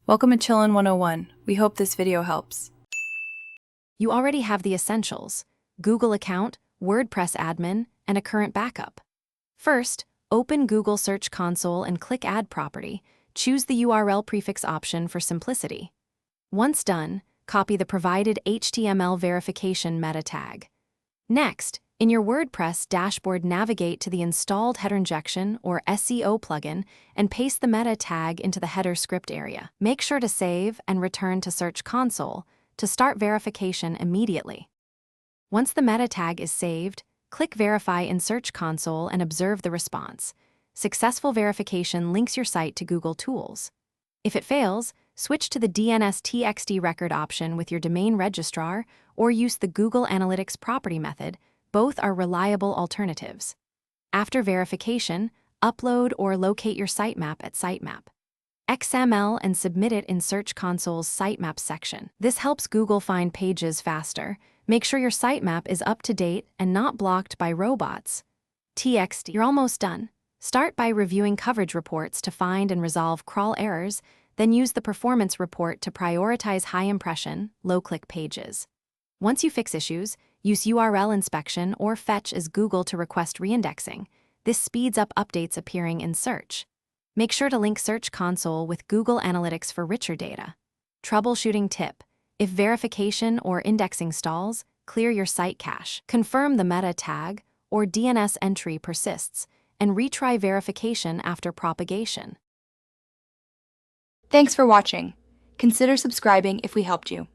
Welcome to Chillin' 101. We hope this video helps. You already have the essentials: Google account, WordPress admin, and a current backup. First, open Google Search Console and click Add Property. Choose the URL prefix option for simplicity. Once done, copy the provided HTML verification meta tag. Next, in your WordPress dashboard, navigate to the installed header injection or SEO plugin and paste the meta tag into the header script area. Make sure to save and return to Search Console to start verification immediately. Once the meta tag is saved, click Verify in Search Console and observe the response. Successful verification links your site to Google Tools. If it fails, switch to the DNS-TXT record option with your domain registrar or use the Google Analytics property method. Both are reliable alternatives. After verification, upload or locate your sitemap at Sitemap XML and submit it in Search Console's Sitemap section. This helps Google find pages faster. Make sure your sitemap is up to date and not blocked by robots. TXT. You're almost done. Start by reviewing coverage reports to find and resolve crawl errors, then use the performance report to prioritize high impression, low-click pages. Once you fix issues, use URL inspection or fetch as Google to request reindexing. This speeds up updates appearing in search. Make sure to link Search Console with Google Analytics for richer data. Troubleshooting tip: if verification or indexing stalls, clear your site cache. Confirm the meta tag or DNS entry persists, and retry verification after propagation. Thanks for watching. Consider subscribing if we helped you.